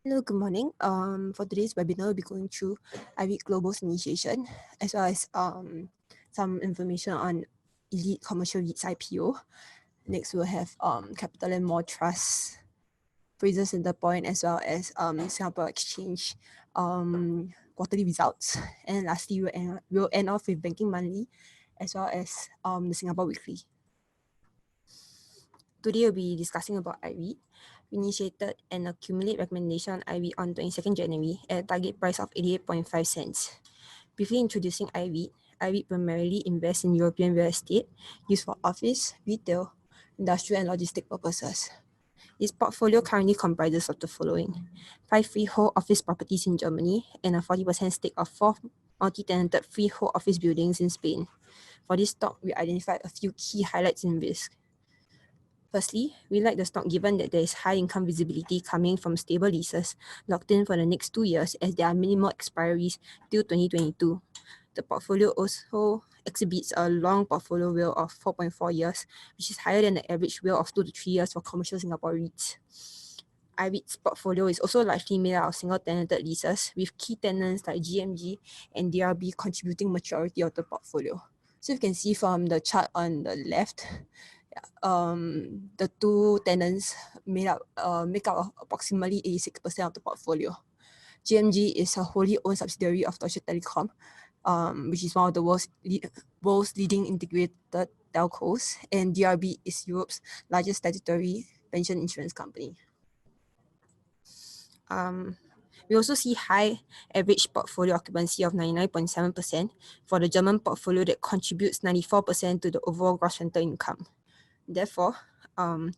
Hello, good morning. For today's webinar, we'll be going through IREIT Global's initiation, as well as some information on IREIT Commercial REIT's IPO. Next, we'll have CapitaLand Mall Trust, Frasers Centrepoint, as well as Singapore Exchange quarterly results. And lastly, we'll end off with Banking Monthly, as well as the Singapore Weekly. Today, we'll be discussing about IREIT. We initiated an accumulate recommendation on IREIT on 22nd January at a target price of 88.5 cents. Briefly introducing IREIT, IREIT primarily invests in European real estate used for office, retail, industrial and logistic purposes. Its portfolio currently comprises of the following: 5 freehold office properties in Germany and a 40% stake of 4 multi-tenanted freehold office buildings in Spain. For this stock, we identified a few key highlights in risk. Firstly, we like the stock given that there is high income visibility coming from stable leases locked in for the next 2 years, as there are minimal expiries till 2022. The portfolio also exhibits a long portfolio WALE of 4.4 years, which is higher than the average WALE of 2 to 3 years for commercial Singapore REITs. IREIT's portfolio is also largely made out of single-tenanted leases, with key tenants like GMG and DRB contributing majority of the portfolio. So you can see from the chart on the left, the two tenants make up approximately 86% of the portfolio. GMG is a wholly owned subsidiary of Deutsche Telekom, which is one of the world's leading integrated telcos, and DRB is Europe's largest statutory pension insurance company. We also see high average portfolio occupancy of 99.7% for the German portfolio that contributes 94% to the overall gross rental income. Therefore,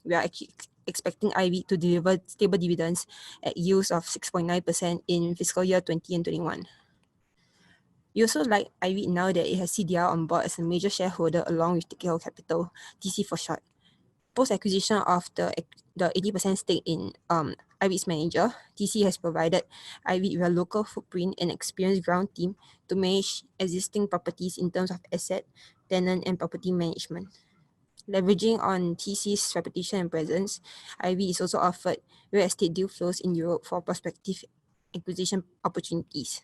we are actually expecting IREIT to deliver stable dividends at yields of 6.9% in fiscal year 20 and 21. We also like IREIT now that it has CDR on board as a major shareholder along with CapitaLand, TC for short. Post-acquisition of the 80% stake in IREIT's manager, TC has provided IREIT with a local footprint and experienced ground team to manage existing properties in terms of asset, tenant, and property management. Leveraging on TC's reputation and presence, IREIT is also offered real estate deal flows in Europe for prospective acquisition opportunities.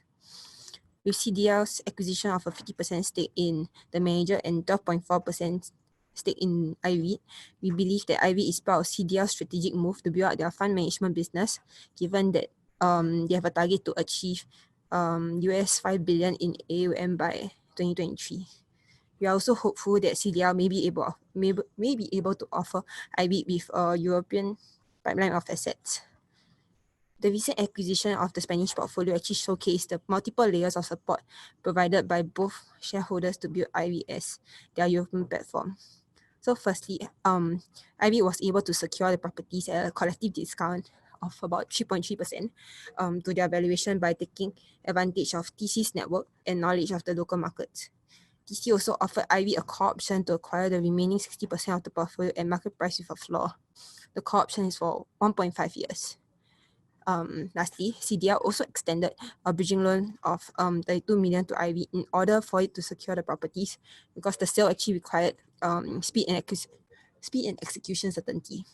With CDL's acquisition of a 50% stake in the manager and 12.4% stake in IREIT, we believe that IREIT is part of CDL's strategic move to build out their fund management business, given that they have a target to achieve US $5 billion in AUM by 2023. We are also hopeful that CDL may be able to offer IREIT with a European pipeline of assets. The recent acquisition of the Spanish portfolio actually showcased the multiple layers of support provided by both shareholders to build IREIT as their European platform. So firstly, IREIT was able to secure the properties at a collective discount of about 3.3% to their valuation by taking advantage of TC's network and knowledge of the local markets. TC also offered IREIT a call option to acquire the remaining 60% of the portfolio at market price with a floor. The call option is for 1.5 years. Lastly, CDL also extended a bridging loan of 32 million to IREIT in order for it to secure the properties, because the sale actually required speed and execution certainty.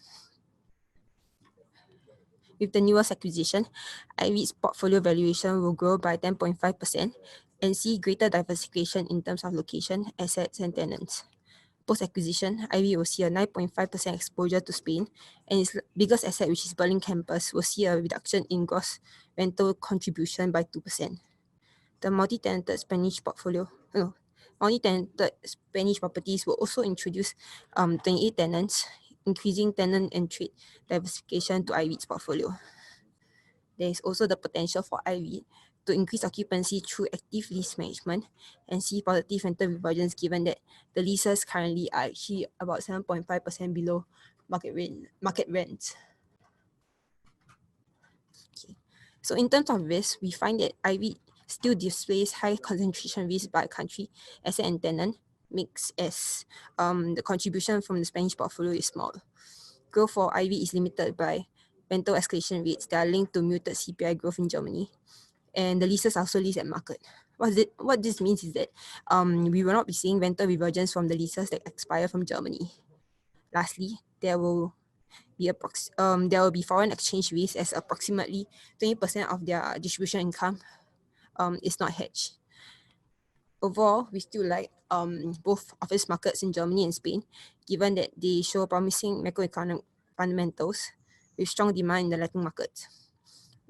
With the newest acquisition, IREIT's portfolio valuation will grow by 10.5% and see greater diversification in terms of location, assets, and tenants. Post-acquisition, IREIT will see a 9.5% exposure to Spain, and its biggest asset, which is Berlin campus, will see a reduction in gross rental contribution by 2%. The multi-tenanted Spanish properties will also introduce 28 tenants, increasing tenant and trade diversification to IREIT's portfolio. There is also the potential for IREIT to increase occupancy through active lease management and see positive rental reversions, given that the leases currently are actually about 7.5% below market rents. Okay. So in terms of risk, we find that IREIT still displays high concentration risk by country, asset and tenant mix, as the contribution from the Spanish portfolio is small. Growth for IREIT is limited by rental escalation rates that are linked to muted CPI growth in Germany, and the leases are also leased at market. What this means is that we will not be seeing rental revergence from the leases that expire from Germany. Lastly, there will there will be foreign exchange risk, as approximately 20% of their distribution income is not hedged. Overall, we still like both office markets in Germany and Spain, given that they show promising macroeconomic fundamentals with strong demand in the letting market.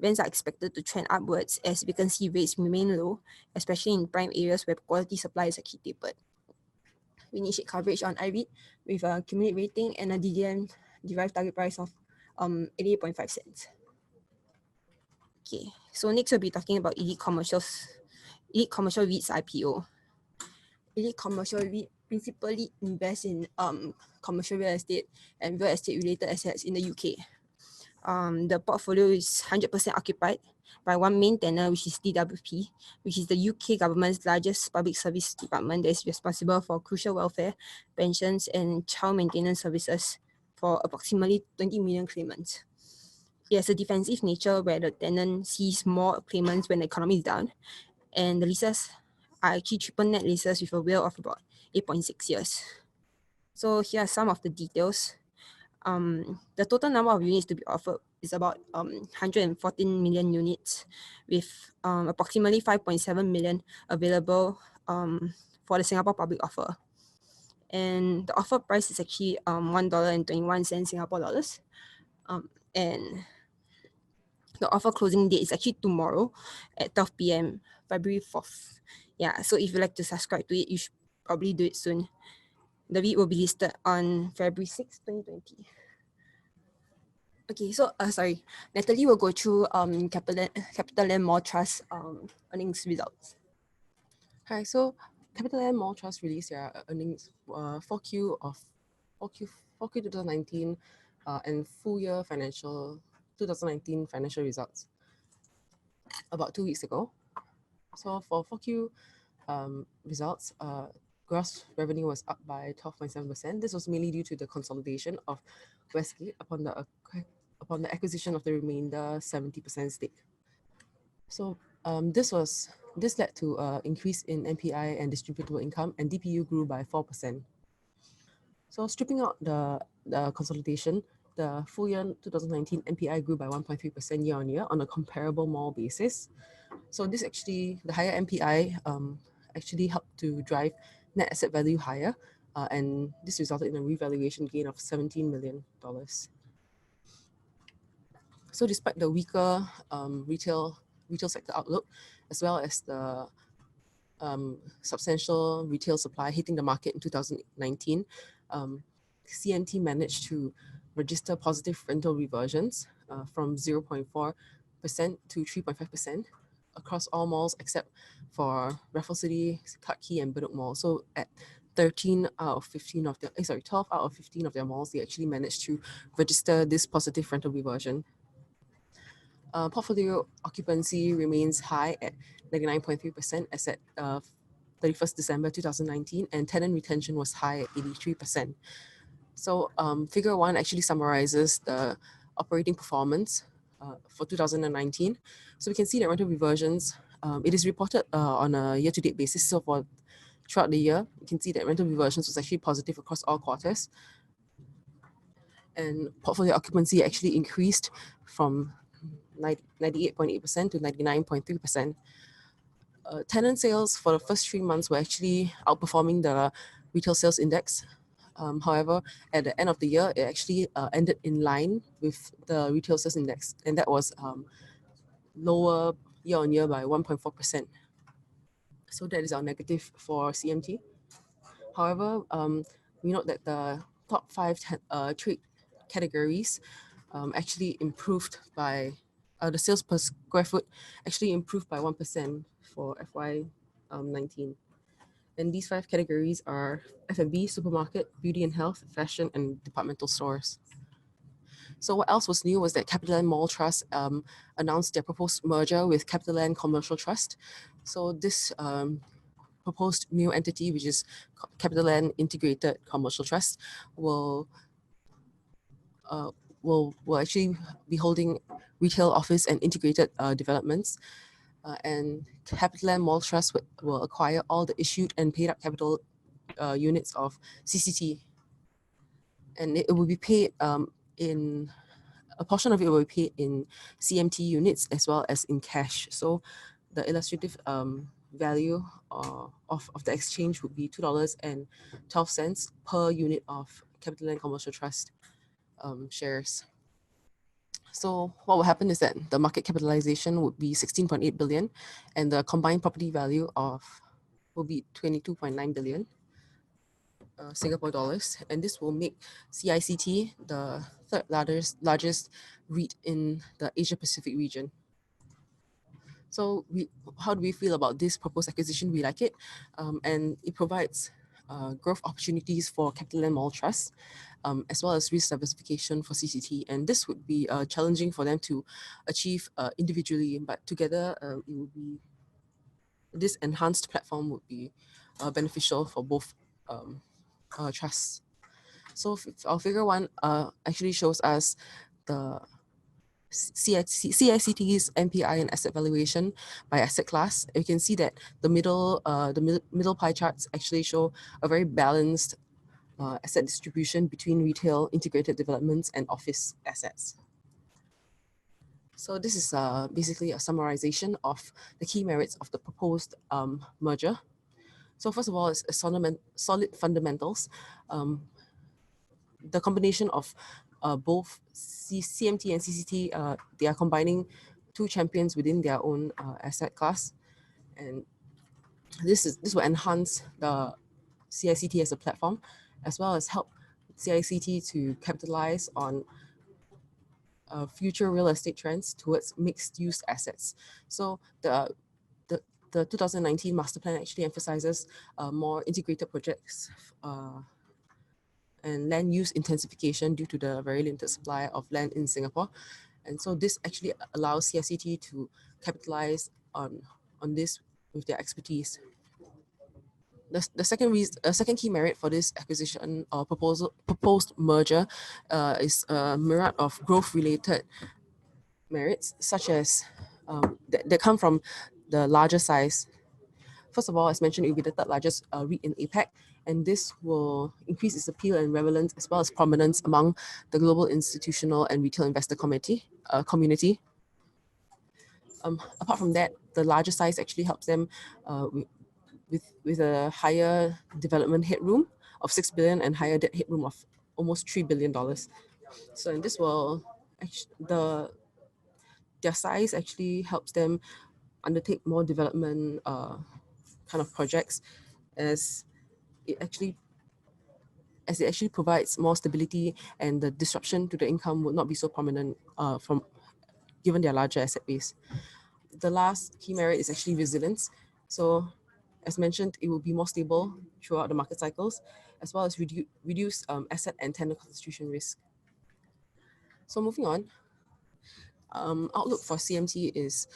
Rents are expected to trend upwards as vacancy rates remain low, especially in prime areas where quality supply is actually tapered. We initiate coverage on IREIT with a cumulative rating and a DDM derived target price of 88.5 cents. Okay, so next we'll be talking about IREIT Commercial REIT's IPO. IREIT Commercial REIT principally invests in commercial real estate and real estate related assets in the UK. The portfolio is 100% occupied by one main tenant, which is DWP, which is the UK government's largest public service department that is responsible for crucial welfare, pensions, and child maintenance services for approximately 20 million claimants. It has a defensive nature where the tenant sees more claimants when the economy is down, and the leases are actually triple net leases with a WALE of about 8.6 years. So here are some of the details. The total number of units to be offered is about 114 million units, with approximately 5.7 million available for the Singapore public offer. And the offer price is actually $1.21 Singapore dollars. And the offer closing date is actually tomorrow at 12 p.m. February 4th. Yeah, so if you'd like to subscribe to it, you should probably do it soon. The REIT will be listed on February 6, 2020. Okay, so sorry, Natalie will go through CapitaLand Mall Trust earnings results. Hi, so CapitaLand Mall Trust released their earnings 4Q 2019 and full year 2019 financial results about 2 weeks ago. So for 4Q results, gross revenue was up by 12.7%. This was mainly due to the consolidation of Westgate upon the acquisition of the remainder 70% stake. So this led to an increase in NPI and distributable income, and DPU grew by 4%. So stripping out the consolidation, the full year 2019 NPI grew by 1.3% year on year on a comparable mall basis. So the higher NPI actually helped to drive net asset value higher, and this resulted in a revaluation gain of $17 million. So despite the weaker retail sector outlook, as well as the substantial retail supply hitting the market in 2019, CMT managed to register positive rental reversions from 0.4% to 3.5% across all malls except for Raffles City, Clarke Quay, and Bedok Mall. So at 12 out of 15 of their malls, they actually managed to register this positive rental reversion. Portfolio occupancy remains high at 99.3% as at 31st December 2019, and tenant retention was high at 83%. So figure 1 actually summarizes the operating performance for 2019. So we can see that rental reversions, it is reported on a year-to-date basis. So throughout the year, you can see that rental reversions was actually positive across all quarters. And portfolio occupancy actually increased from 98.8% to 99.3%. Tenant sales for the first 3 months were actually outperforming the retail sales index. However, at the end of the year, it actually ended in line with the retail sales index, and that was lower year on year by 1.4%. So that is our negative for CMT. However, we note that the top 5 trade categories actually improved by the sales per square foot actually improved by 1% for FY19. And these 5 categories are F&B, supermarket, beauty and health, fashion, and departmental stores. So what else was new was that CapitaLand Mall Trust announced their proposed merger with CapitaLand Commercial Trust. So this proposed new entity, which is CapitaLand Integrated Commercial Trust, will actually be holding retail, office, and integrated developments. And CapitaLand Mall Trust will acquire all the issued and paid up capital units of CCT. And it will be paid in a portion of it will be paid in CMT units as well as in cash. So the illustrative value of the exchange would be $2.12 per unit of CapitaLand Commercial Trust shares. So what will happen is that the market capitalization would be 16.8 billion and the combined property value of will be 22.9 billion Singapore dollars, and this will make CICT the third largest REIT in the Asia Pacific region. So how do we feel about this proposed acquisition? We like it, and it provides growth opportunities for CapitaLand Mall Trust, as well as risk diversification for CCT. And this would be challenging for them to achieve individually, but together it would be this enhanced platform would be beneficial for both trusts. So our figure one actually shows us the CICT's MPI and asset valuation by asset class. You can see that the middle pie charts actually show a very balanced asset distribution between retail, integrated developments, and office assets. So this is basically a summarization of the key merits of the proposed merger. So first of all, it's a solid fundamentals. The combination of both CMT and CCT, they are combining two champions within their own asset class, and this will enhance the CICT as a platform, as well as help CICT to capitalize on future real estate trends towards mixed-use assets. So the 2019 master plan actually emphasizes more integrated projects and land use intensification due to the very limited supply of land in Singapore. And so this actually allows CICT to capitalize on this with their expertise. The second key merit for this acquisition or proposed merger is a myriad of growth-related merits, such as that come from the larger size. First of all, as mentioned, it will be the third largest REIT in APAC, and this will increase its appeal and relevance as well as prominence among the global institutional and retail investor community. Apart from that, the larger size actually helps them with a higher development headroom of 6 billion and higher debt headroom of almost $3 billion. So and this will their size actually helps them undertake more development kind of projects as it actually provides more stability, and the disruption to the income would not be so prominent from given their larger asset base. The last key merit is actually resilience. So as mentioned, it will be more stable throughout the market cycles, as well as reduce asset and tenant concentration risk. So moving on, outlook for CMT is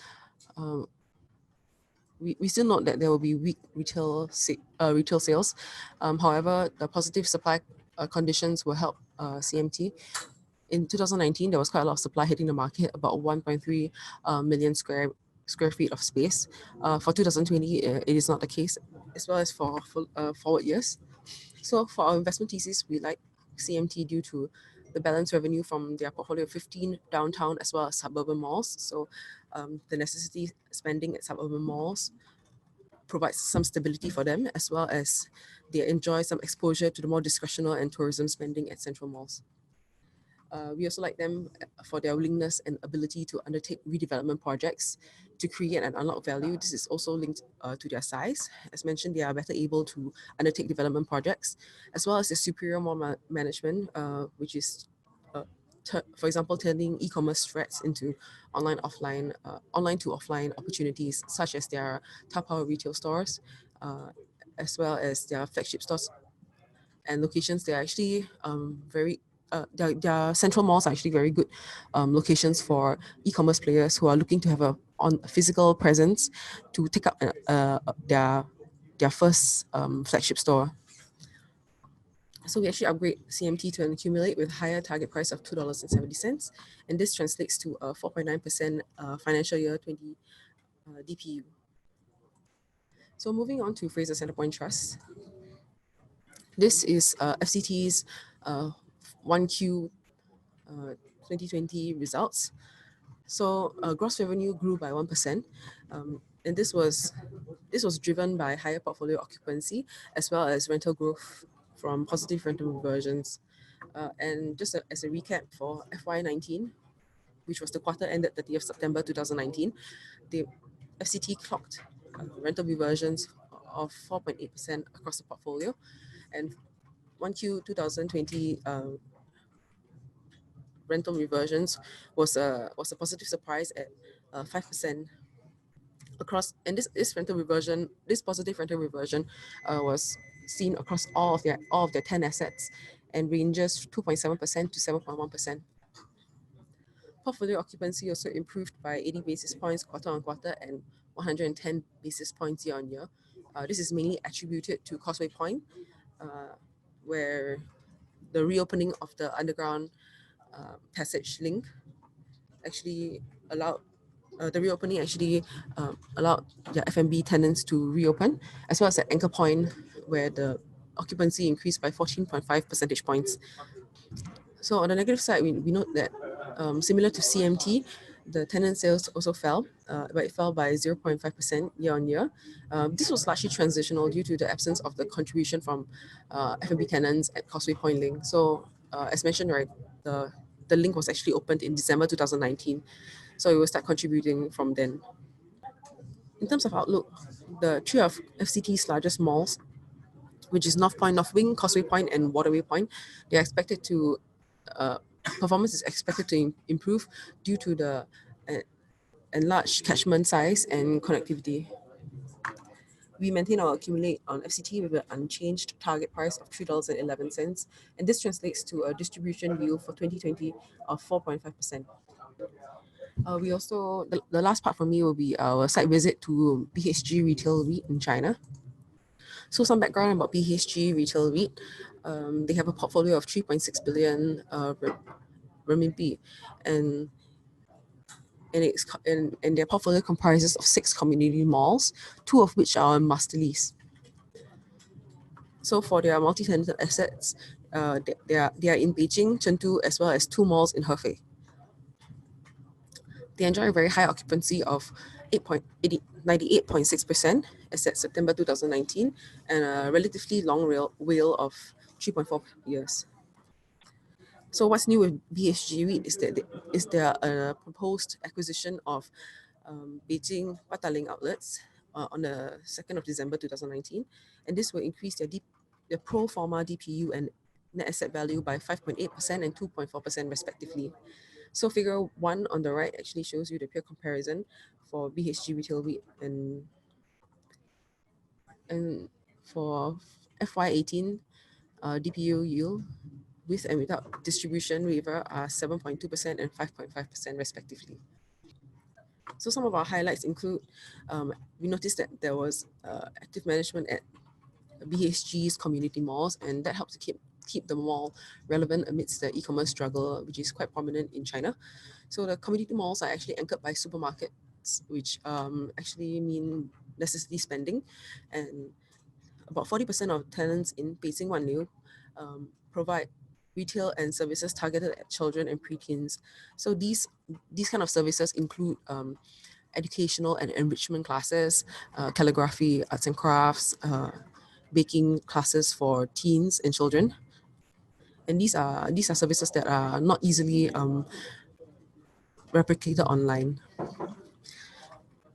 we still note that there will be weak retail sales. However, the positive supply conditions will help CMT. In 2019, there was quite a lot of supply hitting the market, about 1.3 million square feet of space. For 2020, it is not the case, as well as for forward years. So for our investment thesis, we like CMT due to the balanced revenue from their portfolio of 15 downtown as well as suburban malls. So the necessity spending at suburban malls provides some stability for them, as well as they enjoy some exposure to the more discretionary and tourism spending at central malls. We also like them for their willingness and ability to undertake redevelopment projects to create and unlock value. This is also linked to their size. As mentioned, they are better able to undertake development projects, as well as the superior mall management, which is, for example, turning e-commerce threats into online to offline opportunities, such as their Taobao retail stores, as well as their flagship stores and locations. They are actually their central malls are actually very good locations for e-commerce players who are looking to have a physical presence to take up their first flagship store. So we actually upgrade CMT to an accumulate with higher target price of $2.70, and this translates to a 4.9% financial year 20 DPU. So moving on to Frasers Centrepoint Trust. This is FCT's 1Q 2020 results. So gross revenue grew by 1%, and this was driven by higher portfolio occupancy as well as rental growth from positive rental reversions. And just as a recap for FY19, which was the quarter ended 30th September 2019, the FCT clocked rental reversions of 4.8% across the portfolio, and 1Q 2020 rental reversions was a positive surprise at 5% across. And this positive rental reversion was seen across all of their 10 assets and ranges 2.7% to 7.1%. Portfolio occupancy also improved by 80 basis points quarter on quarter and 110 basis points year on year. This is mainly attributed to Causeway Point, where the reopening of the underground passage link actually allowed allowed their F&B tenants to reopen, as well as at Anchor Point, where the occupancy increased by 14.5 percentage points. So on the negative side, we note that similar to CMT, the tenant sales also fell, but it fell by 0.5% year on year. This was largely transitional due to the absence of the contribution from F&B tenants at Causeway Point Link. So as mentioned, right, the link was actually opened in December 2019, so it will start contributing from then. In terms of outlook, the three of FCT's largest malls, which is North Point, North Wing, Causeway Point, and Waterway Point, they're expected to performance is expected to improve due to the enlarged catchment size and connectivity. We maintain our accumulate on FCT with an unchanged target price of $3.11, and this translates to a distribution yield for 2020 of 4.5%. We also, the last part for me will be our site visit to BHG Retail REIT in China. So some background about BHG Retail REIT. They have a portfolio of 3.6 billion renminbi, and their portfolio comprises of 6 community malls, 2 of which are on master lease. So for their multi-tenanted assets, they are in Beijing, Chengdu, as well as 2 malls in Hefei. They enjoy a very high occupancy of 98.6% as at September 2019, and a relatively long WALE of 3.4 years. So what's new with BHG REIT is their proposed acquisition of Beijing PataLand outlets on the 2nd of December 2019, and this will increase their pro forma DPU and net asset value by 5.8% and 2.4% respectively. So figure 1 on the right actually shows you the peer comparison for BHG Retail REIT, and for FY18, DPU yield with and without distribution waiver are 7.2% and 5.5% respectively. So some of our highlights include, we noticed that there was active management at BHG's community malls, and that helps to keep the mall relevant amidst the e-commerce struggle, which is quite prominent in China. So the community malls are actually anchored by supermarkets, which actually mean necessity spending, and about 40% of tenants in Beijing Wanliu provide retail and services targeted at children and preteens. So these kind of services include educational and enrichment classes, calligraphy, arts and crafts, baking classes for teens and children. And these are services that are not easily replicated online.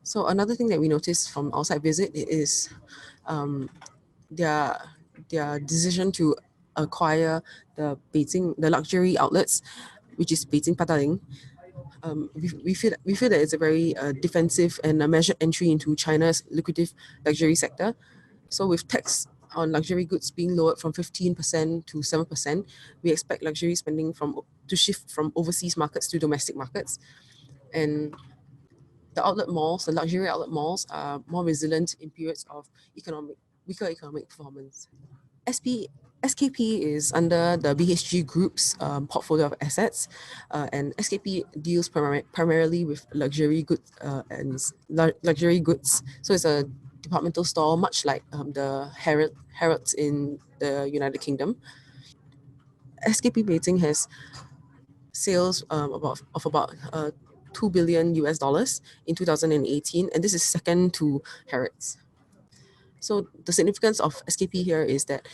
So another thing that we noticed from our site visit is their decision to acquire the luxury outlets, which is Beijing PataLand. We feel that it's a very defensive and a measured entry into China's lucrative luxury sector. So with tax on luxury goods being lowered from 15% to 7%, we expect luxury spending to shift from overseas markets to domestic markets. And the luxury outlet malls are more resilient in periods of weaker economic performance. SKP is under the BHG Group's portfolio of assets, and SKP deals primarily with luxury goods luxury goods. So it's a departmental store, much like the Harrods in the United Kingdom. SKP Beijing has sales of about 2 billion US dollars in 2018, and this is second to Harrods. So the significance of SKP here is that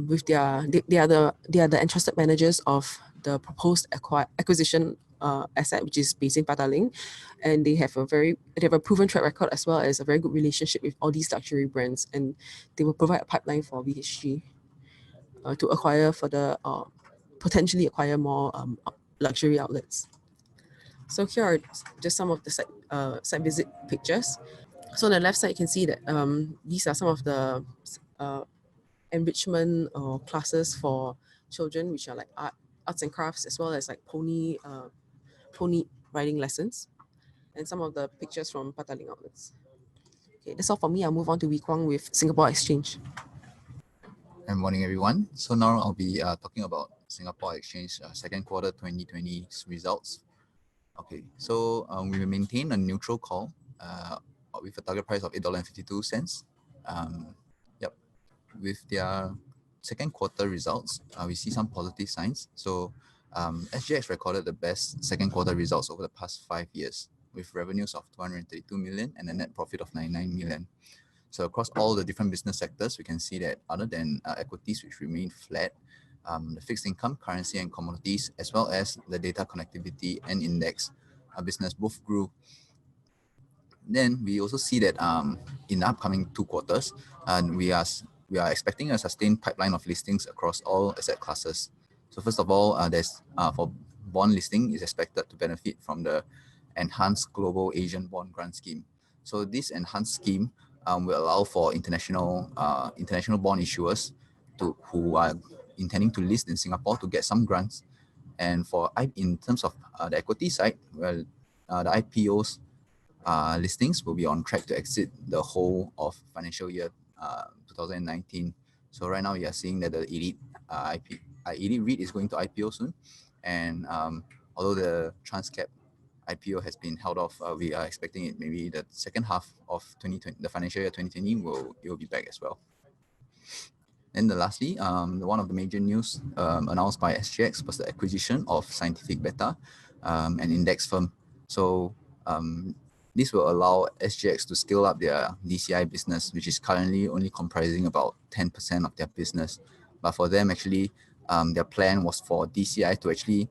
with they are the entrusted managers of the proposed acquisition asset, which is based in Pataling, and they have a proven track record as well as a very good relationship with all these luxury brands, and they will provide a pipeline for BHG to acquire further, potentially acquire more luxury outlets. So here are just some of the site visit pictures. So on the left side, you can see that these are some of the enrichment classes for children, which are like arts and crafts, as well as like pony riding lessons, and some of the pictures from Pataling outlets. Okay, that's all for me. I'll move on to Wee Kwang with Singapore Exchange. Good morning, everyone. So now I'll be talking about Singapore Exchange second quarter 2020 results. Okay, so we will maintain a neutral call with a target price of $8.52. Yep, with their second quarter results, we see some positive signs. So SGX recorded the best second quarter results over the past 5 years, with revenues of 232 million and a net profit of 99 million. So across all the different business sectors, we can see that other than equities, which remain flat, the fixed income, currency and commodities, as well as the data connectivity and index business both grew. Then we also see that in the upcoming 2 quarters, we are expecting a sustained pipeline of listings across all asset classes. So first of all, there's for bond listing is expected to benefit from the enhanced global Asian bond grant scheme. So this enhanced scheme will allow for international bond issuers who are intending to list in Singapore to get some grants. And in terms of the equity side, well, the IPOs listings will be on track to exit the whole of financial year 2019. So right now we are seeing that the IREIT REIT is going to IPO soon, and although the Transcap IPO has been held off, we are expecting it maybe the second half of 2020, the financial year 2020 it will be back as well. And lastly, one of the major news announced by SGX was the acquisition of Scientific Beta, an index firm. So this will allow SGX to scale up their DCI business, which is currently only comprising about 10% of their business. But for them, actually, their plan was for DCI to actually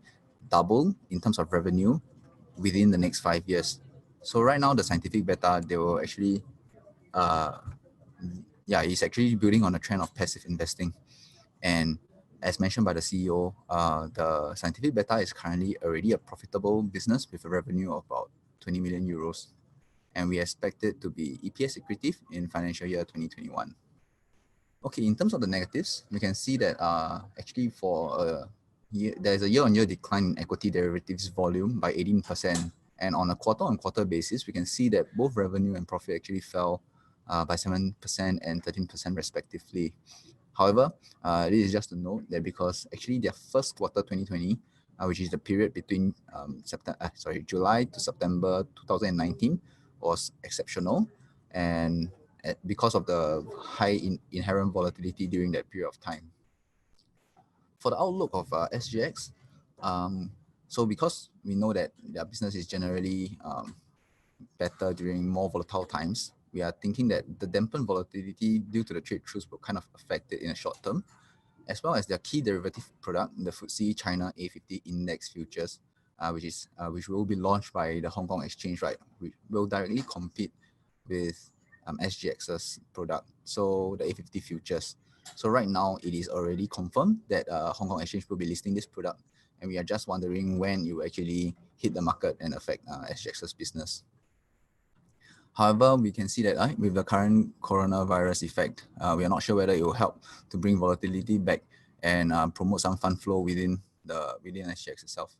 double in terms of revenue within the next 5 years. So right now, the Scientific Beta, they will actually, it's actually building on a trend of passive investing. And as mentioned by the CEO, the Scientific Beta is currently already a profitable business with a revenue of about 20 million euros. And we expect it to be EPS accretive in financial year 2021. Okay, in terms of the negatives, we can see that actually there's a year-on-year decline in equity derivatives volume by 18%. And on a quarter-on-quarter basis, we can see that both revenue and profit actually fell by 7% and 13% respectively. However, this is just to note that because actually their first quarter 2020, which is the period between July to September 2019, was exceptional, and because of the high inherent volatility during that period of time. For the outlook of SGX, so because we know that their business is generally better during more volatile times, we are thinking that the dampened volatility due to the trade truce will kind of affect it in the short term, as well as their key derivative product, the FTSE China A50 Index Futures, which will be launched by the Hong Kong Exchange, right? We will directly compete with SGX's product, so the A50 Futures. So right now, it is already confirmed that Hong Kong Exchange will be listing this product, and we are just wondering when it will actually hit the market and affect SGX's business. However, we can see that with the current coronavirus effect, we are not sure whether it will help to bring volatility back and promote some fund flow within SGX itself.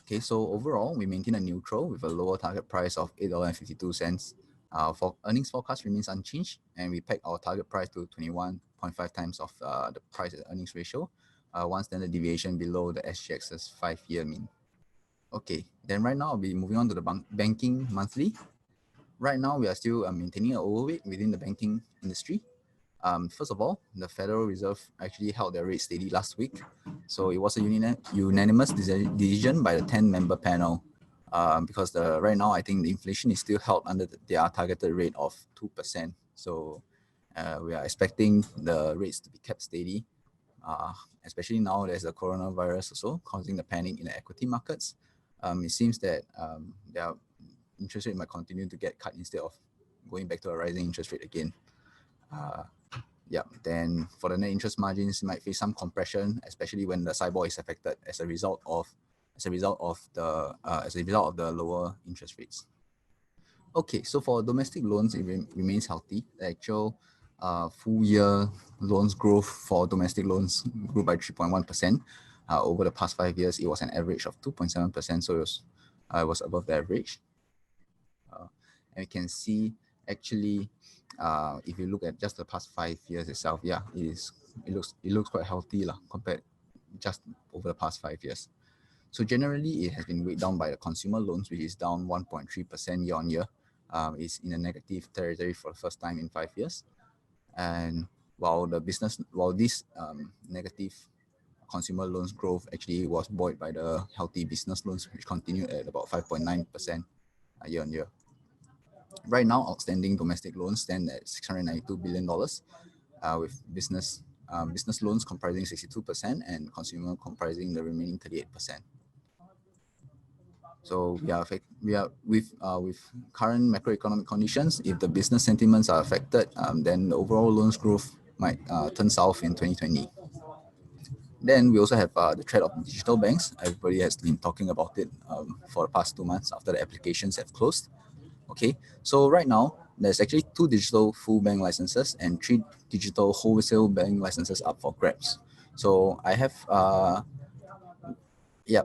Okay, so overall, we maintain a neutral with a lower target price of $8.52. For earnings forecast remains unchanged, and we peg our target price to 21.5 times of the price earnings ratio, one standard deviation below the SGX's 5-year mean. Okay, then right now I'll be moving on to the banking monthly. Right now, we are still maintaining an overweight within the banking industry. First of all, the Federal Reserve actually held their rate steady last week. So it was a unanimous decision by the 10-member panel because right now I think the inflation is still held under their targeted rate of 2%. So we are expecting the rates to be kept steady, especially now there's the coronavirus also causing the panic in the equity markets. It seems that their interest rate might continue to get cut instead of going back to a rising interest rate again. Then for the net interest margins, you might face some compression, especially when the SIBOR is affected as a result of the lower interest rates. Okay, so for domestic loans, it remains healthy. The actual full year loans growth for domestic loans grew by 3.1%. Over the past 5 years, it was an average of 2.7%, so it was above the average. And we can see actually, if you look at just the past 5 years itself, it looks quite healthy compared just over the past 5 years. So generally, it has been weighed down by the consumer loans, which is down 1.3% year on year. It's in a negative territory for the first time in 5 years. And while this negative consumer loans growth actually was buoyed by the healthy business loans, which continued at about 5.9% year on year. Right now, outstanding domestic loans stand at $692 billion, with business loans comprising 62% and consumer comprising the remaining 38%. So we are with current macroeconomic conditions. If the business sentiments are affected, then the overall loans growth might turn south in 2020. Then we also have the threat of digital banks. Everybody has been talking about it for the past 2 months after the applications have closed. Okay, so right now there's actually 2 digital full bank licenses and 3 digital wholesale bank licenses up for grabs. So I have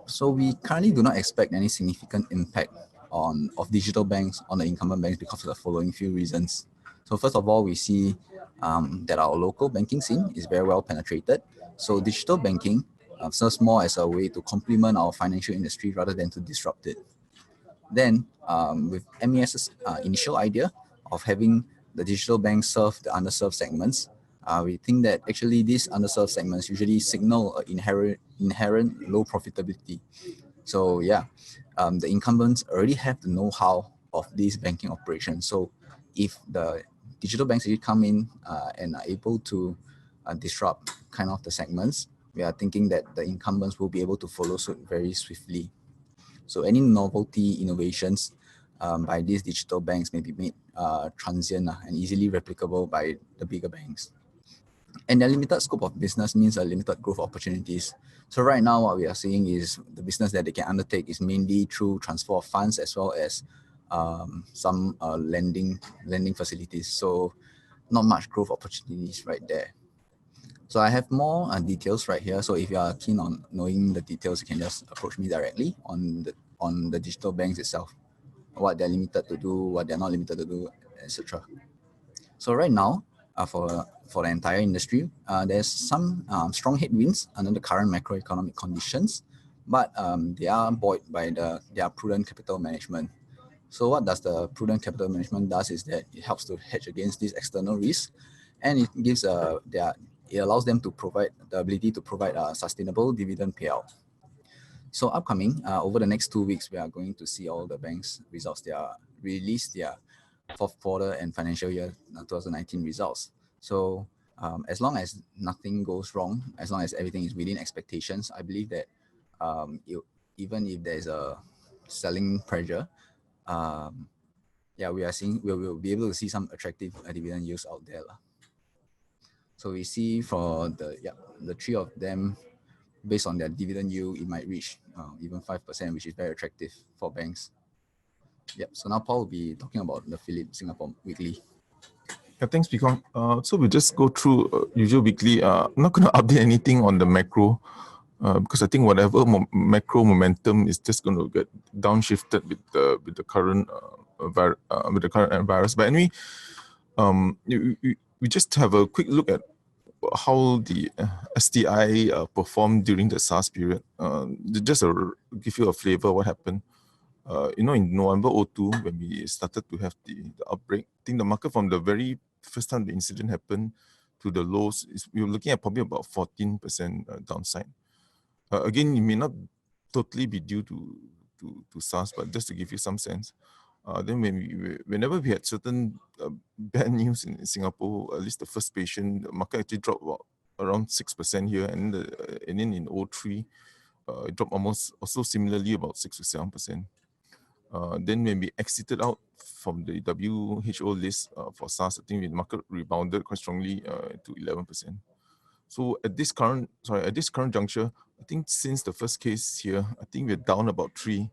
so we currently do not expect any significant impact of digital banks on the incumbent banks because of the following few reasons. So first of all, we see that our local banking scene is very well penetrated. So digital banking serves more as a way to complement our financial industry rather than to disrupt it. Then with MES's initial idea of having the digital bank serve the underserved segments, we think that actually these underserved segments usually signal inherent low profitability. So the incumbents already have the know-how of these banking operations. So if the digital banks actually come in and are able to disrupt kind of the segments, we are thinking that the incumbents will be able to follow suit very swiftly. So any novelty innovations by these digital banks may be made transient and easily replicable by the bigger banks. And the limited scope of business means a limited growth opportunities. So right now, what we are seeing is the business that they can undertake is mainly through transfer of funds as well as some lending facilities. So not much growth opportunities right there. So I have more details right here. So if you are keen on knowing the details, you can just approach me directly on the digital banks itself, what they're limited to do, what they're not limited to do, etc. So right now, for the entire industry, there's some strong headwinds under the current macroeconomic conditions, but they are buoyed by their prudent capital management. So what does the prudent capital management does is that it helps to hedge against these external risks, and it gives it allows them to provide the ability to provide a sustainable dividend payout. So upcoming, over the next 2 weeks, we are going to see all the banks' results. They are released their fourth quarter and financial year 2019 results. So as long as nothing goes wrong, as long as everything is within expectations, I believe that even if there's a selling pressure, we will be able to see some attractive dividend yields out there. So we see for the 3 of them, based on their dividend yield, it might reach even 5%, which is very attractive for banks. So now Paul will be talking about the Phillip Singapore Weekly. Thanks, Picong. So we'll just go through usual weekly. I'm not going to update anything on the macro because I think whatever macro momentum is just going to get downshifted with the current virus. But anyway, we just have a quick look at how the STI performed during the SARS period. Just to give you a flavor of what happened. In November 2002, when we started to have the outbreak, I think the market from the very first time the incident happened to the lows, we're looking at probably about 14% downside. Again, it may not totally be due to SARS, but just to give you some sense. Then whenever we had certain bad news in Singapore, at least the first patient, the market actually dropped about around 6% here, and then in 03, it dropped almost also similarly about 6 to 7%. Then when we exited out from the WHO list for SARS, I think the market rebounded quite strongly to 11%. So at this current juncture, I think since the first case here, I think we're down about 3.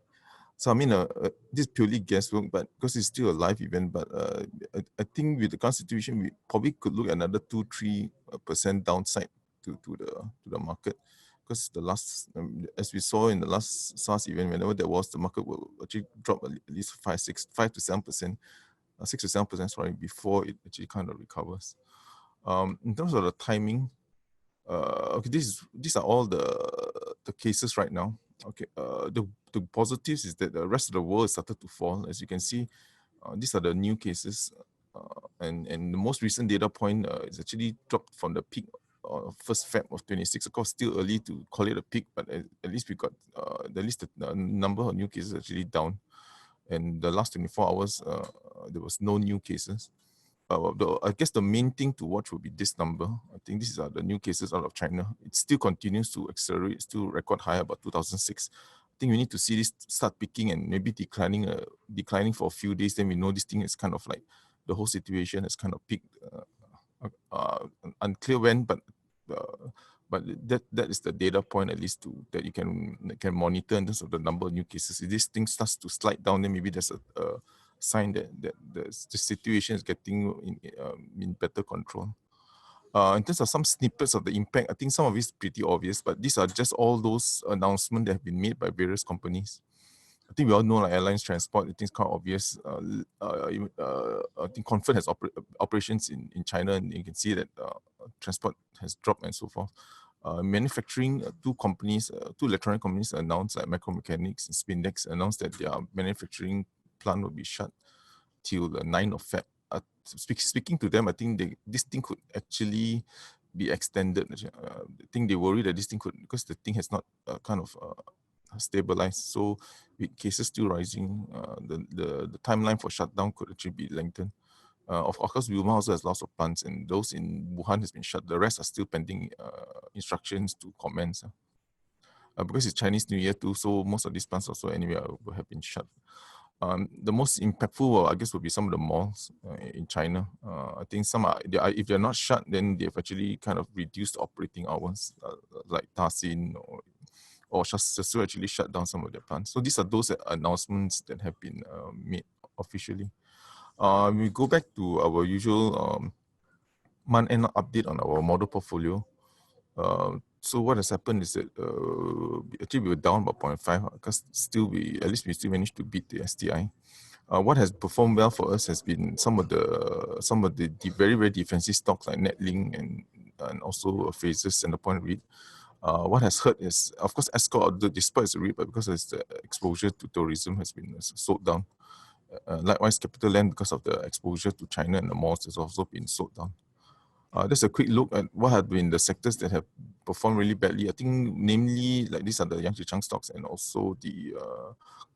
So I mean, this is purely guesswork, but because it's still a live event. But I think with the current situation, we probably could look at another 2-3% downside to the market, because the last, as we saw in the last SARS event, whenever there was, the market will actually drop at least 5 to 7%, 6 to 7%, sorry, before it actually kind of recovers. In terms of the timing, okay, these are all the cases right now. Okay, the positives is that the rest of the world started to fall. As you can see, these are the new cases, and the most recent data point is actually dropped from the peak first Feb of 26. Of course, still early to call it a peak, but at least we got at least the number of new cases actually down. And the last 24 hours, there was no new cases. I guess the main thing to watch will be this number. I think these are the new cases out of China. It still continues to accelerate, still record high about 2006. I think we need to see this start peaking and maybe declining for a few days. Then we know this thing is kind of like the whole situation has kind of peaked. Unclear when, but that is the data point at least that you can monitor in terms of the number of new cases. If this thing starts to slide down, then maybe there's a sign that the situation is getting in better control. In terms of some snippets of the impact, I think some of it is pretty obvious, but these are just all those announcements that have been made by various companies. I think we all know like airlines, transport, I think it's quite obvious. I think Comfort has operations in China, and you can see that transport has dropped and so forth. Manufacturing, two electronic companies announced, like Micromechanics and Spindex, announced that their manufacturing plant will be shut till the 9th of Feb. Speaking to them, I think this thing could actually be extended. I think they worry that this thing could, because the thing has not stabilized. So with cases still rising, the timeline for shutdown could actually be lengthened. Of course, Wilma also has lots of plants, and those in Wuhan has been shut. The rest are still pending instructions to commence. Because it's Chinese New Year too, so most of these plants also anyway will have been shut. The most impactful, I guess, would be some of the malls in China. I think some if they're not shut, then they've actually kind of reduced operating hours, like Daxing or Shasuo actually shut down some of their plants. So these are those announcements that have been made officially. We go back to our usual month-end update on our model portfolio. So what has happened is that actually we were down about 0.5, because at least we still managed to beat the STI. What has performed well for us has been some of the very, very defensive stocks like Netlink and also Frasers, Centrepoint REIT. What has hurt is, of course, Escort, despite its REIT, but because its exposure to tourism has been sold down. Likewise, CapitaLand, because of the exposure to China and the malls, has also been sold down. Just a quick look at what have been the sectors that have performed really badly. I think, namely, like these are the Yang Chichang stocks, and also the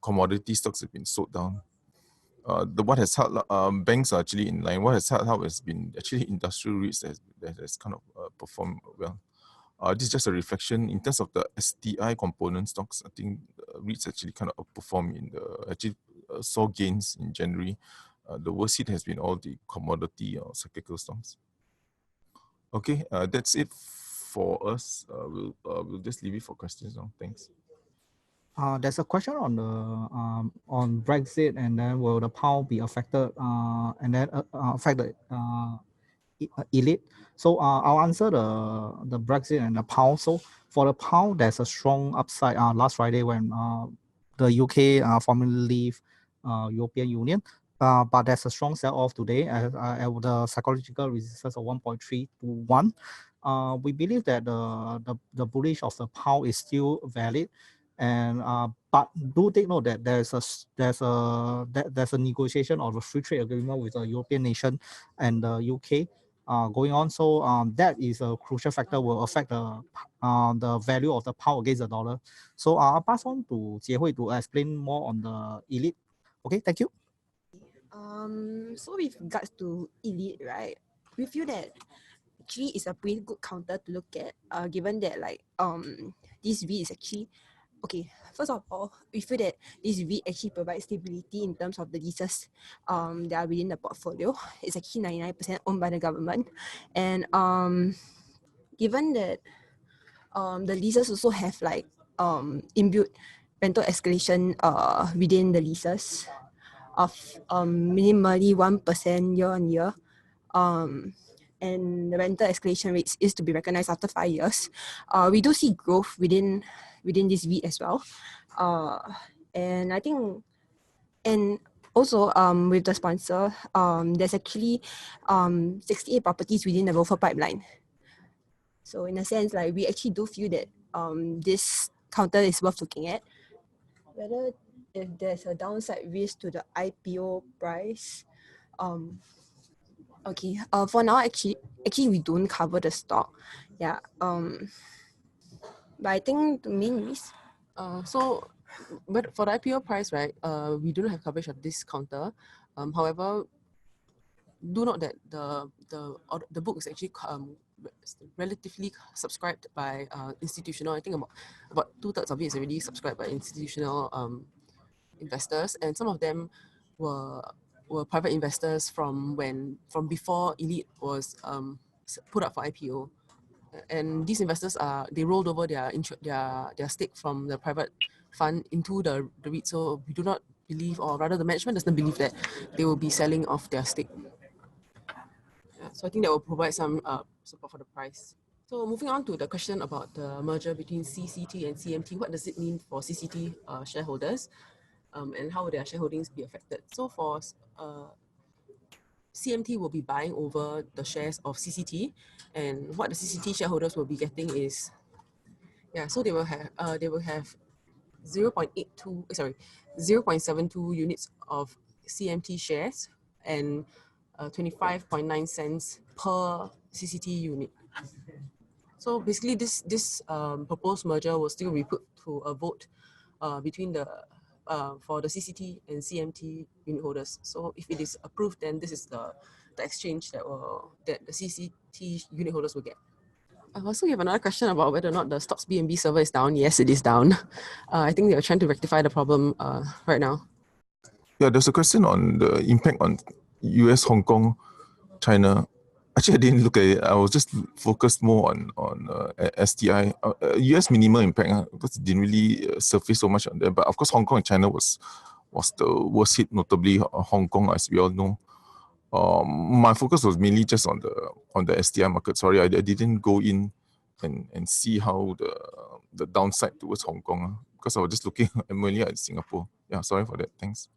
commodity stocks have been sold down. What has helped, banks are actually in line. What has helped has been actually industrial REITs that has kind of performed well. This is just a reflection in terms of the STI component stocks. I think REITs actually kind of outperformed actually saw gains in January. The worst hit has been all the commodity or cyclical stocks. Okay, that's it for us. We'll just leave it for questions now. Thanks. There's a question on the on Brexit, and then will the pound be affected, and then affect the elite. So I'll answer the Brexit and the pound. So for the pound, there's a strong upside last Friday when the UK formally leave European Union. But there's a strong sell-off today at the psychological resistance of 1.3 to 1. We believe that the bullish of the pound is still valid, and but do take note that there's a negotiation of a free trade agreement with a European nation and the UK. going on. So that is a crucial factor, will affect the value of the pound against the dollar. So I'll pass on to Jie Hui to explain more on the elite. Okay, thank you. So with regards to elite, right, we feel that actually it's a pretty good counter to look at, given that like this REIT is actually okay. First of all, we feel that this REIT actually provides stability in terms of the leases that are within the portfolio. It's actually 99% owned by the government, and given that the leases also have like inbuilt rental escalation within the leases of minimally 1% year on year, and the rental escalation rates is to be recognized after 5 years. We do see growth within this REIT as well, and I think, and also with the sponsor, there's actually 68 properties within the ROFO pipeline. So in a sense, like we actually do feel that this counter is worth looking at. Whether if there's a downside risk to the IPO price, okay. For now, actually we don't cover the stock. Yeah. But I think the main risk. But for the IPO price, right? We do not have coverage of this counter. However, do note that the book is actually relatively subscribed by institutional. I think about 2/3 of it is already subscribed by institutional investors, and some of them were private investors from before Elite was put up for IPO, and these investors they rolled over their stake from the private fund into the REIT. So we do not believe, or rather the management doesn't believe, that they will be selling off their stake. So I think that will provide some support for the price. So moving on to the question about the merger between CCT and CMT, what does it mean for CCT shareholders, and how will their shareholdings be affected? So for CMT will be buying over the shares of CCT, and what the CCT shareholders will be getting is, so they will have 0.72 units of CMT shares and 25.9 cents per CCT unit. So basically, this proposed merger will still be put to a vote between for the CCT and CMT unit holders. So if it is approved, then this is the exchange that the CCT unit holders will get. Also, we have another question about whether or not the Stocks BNB server is down. Yes, it is down. I think they are trying to rectify the problem right now. Yeah, there's a question on the impact on US, Hong Kong, China. Actually, I didn't look at it. I was just focused more on STI. US minimal impact, because it didn't really surface so much on there. But of course, Hong Kong and China was the worst hit, notably Hong Kong, as we all know. My focus was mainly just on the STI market. Sorry, I didn't go in and see how the downside towards Hong Kong, because I was just looking mainly at Singapore. Yeah, sorry for that. Thanks.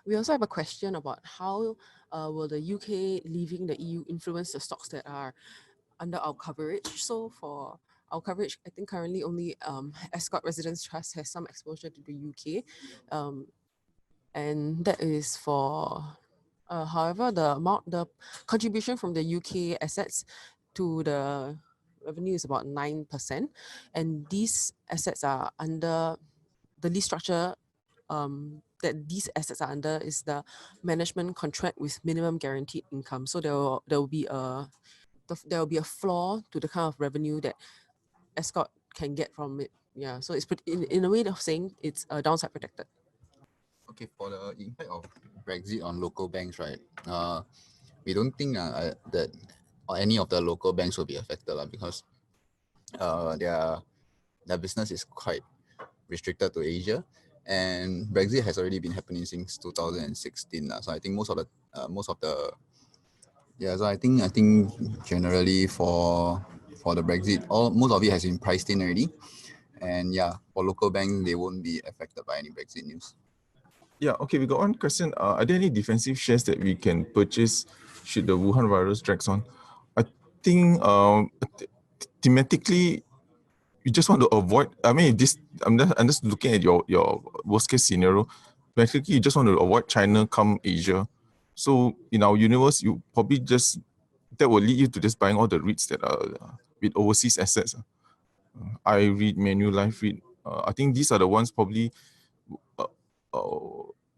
We also have a question about how will the UK leaving the EU influence the stocks that are under our coverage. So for our coverage, I think currently only Ascot Residence Trust has some exposure to the UK, and that is for. However, the contribution from the UK assets to the revenue is about 9%, and these assets are under the lease structure. That these assets are under is the management contract with minimum guaranteed income. So there will be a floor to the kind of revenue that Ascot can get from it. Yeah, so it's in a way of saying it's downside protected. Okay, for the impact of Brexit on local banks, right? We don't think that any of the local banks will be affected, because their business is quite restricted to Asia, and Brexit has already been happening since 2016. So I think so I think generally for the Brexit, most of it has been priced in already, and for local banks, they won't be affected by any Brexit news. Yeah, okay, we got one question. Are there any defensive shares that we can purchase should the Wuhan virus drags on? I think thematically, you just want to avoid, I'm just looking at your worst case scenario. Basically, you just want to avoid China come Asia. So in our universe, you probably just that will lead you to just buying all the REITs that are with overseas assets. IREIT, Manulife REIT. I think these are the ones probably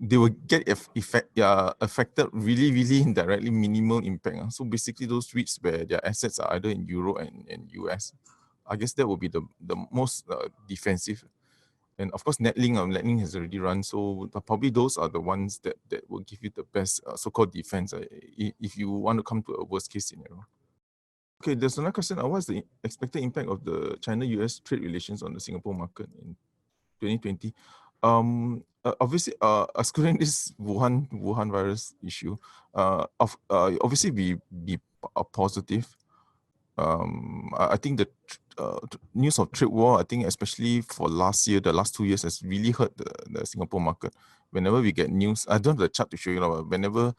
they will get affected really, really indirectly, minimal impact. So basically those REITs where their assets are either in Euro and US, I guess that will be the most defensive. And of course, Netlink has already run, so probably those are the ones that will give you the best so-called defense if you want to come to a worst case scenario. Okay, there's another question. What's the expected impact of the China-US trade relations on the Singapore market in 2020? Obviously, excluding this Wuhan virus issue, obviously be positive. I think the news of trade war, I think especially for last year, the last 2 years has really hurt the Singapore market. Whenever we get news, I don't have the chart to show you, whenever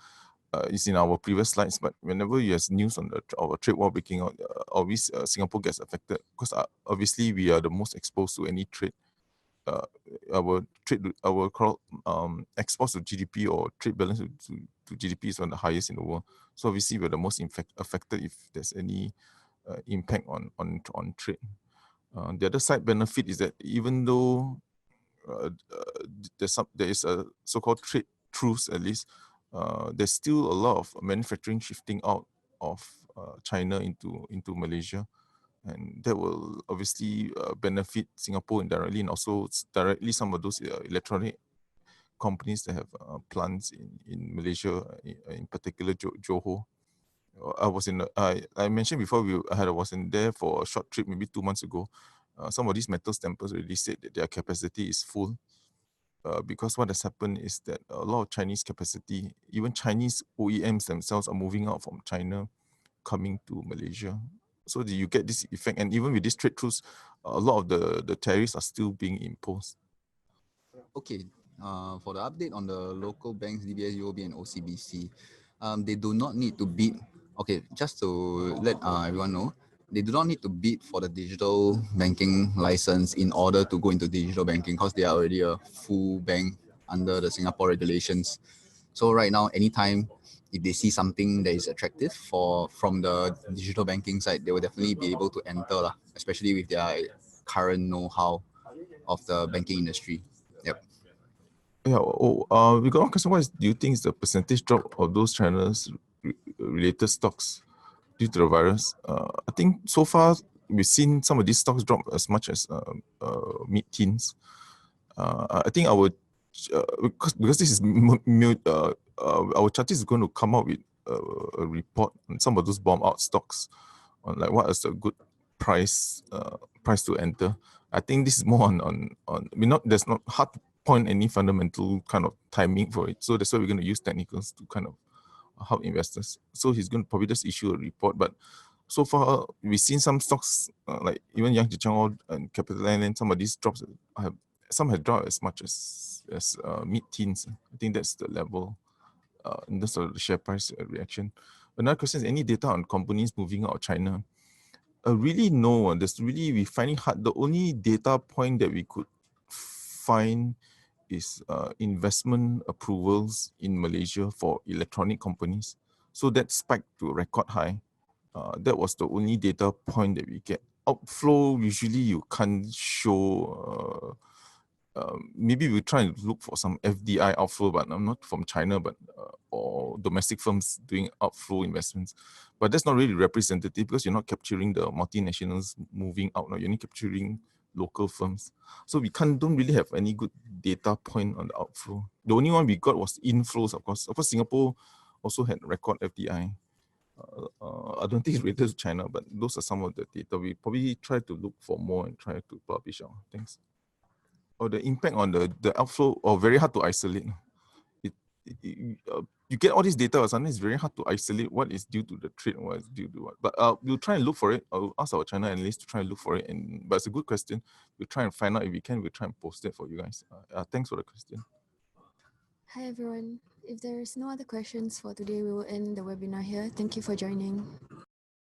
it's in our previous slides, but whenever you have news on our trade war breaking out, always Singapore gets affected because obviously we are the most exposed to any trade. Our exports to GDP or trade balance to GDP is one of the highest in the world. So obviously we're the most affected if there's any impact on trade. The other side benefit is that even though there is a so-called trade truce, at least there's still a lot of manufacturing shifting out of China into Malaysia, and that will obviously benefit Singapore indirectly, and also directly some of those electronic companies that have plants in Malaysia, in particular Johor. I mentioned before I was in there for a short trip maybe 2 months ago. Some of these metal stampers already said that their capacity is full. Because what has happened is that a lot of Chinese capacity, even Chinese OEMs themselves are moving out from China, coming to Malaysia. So you get this effect, and even with this trade truce, a lot of the tariffs are still being imposed. Okay, for the update on the local banks, DBS, UOB, and OCBC, they do not need to bid. Okay, just to let everyone know, they do not need to bid for the digital banking license in order to go into digital banking because they are already a full bank under the Singapore regulations. So right now, anytime if they see something that is attractive from the digital banking side, they will definitely be able to enter, especially with their current know-how of the banking industry. Yep. Yeah. We got one question. Do you think is the percentage drop of those channels related stocks due to the virus? I think so far we've seen some of these stocks drop as much as mid-teens. I think because this is our chartist is going to come out with a report on some of those bomb out stocks on like what is a good price to enter. I think this is more on there's not hard to point any fundamental kind of timing for it. So that's why we're going to use technicals to kind of help investors. So he's going to probably just issue a report, but so far we've seen some stocks like even Yang Jichang and CapitaLand and some of these drops some have dropped as much as mid-teens. I think that's the level in terms of the share price reaction. Another question is any data on companies moving out of China? Really no. We find it hard. The only data point that we could find is investment approvals in Malaysia for electronic companies. So that spiked to a record high. That was the only data point that we get. Outflow, usually you can't show. Maybe we try and look for some FDI outflow, but I'm not from China, but or domestic firms doing outflow investments. But that's not really representative because you're not capturing the multinationals moving out. You're only capturing local firms. So we don't really have any good data point on the outflow. The only one we got was inflows, of course. Of course, Singapore also had record FDI. I don't think it's related to China, but those are some of the data. We probably try to look for more and try to publish out. Thanks. Or the impact on the outflow, or very hard to isolate. You get all this data, but sometimes it's very hard to isolate what is due to the trade and what is due to what. But we'll try and look for it. I'll ask our China analysts to try and look for it. But it's a good question. We'll try and find out if we can. We'll try and post it for you guys. Thanks for the question. Hi everyone. If there's no other questions for today, we will end the webinar here. Thank you for joining.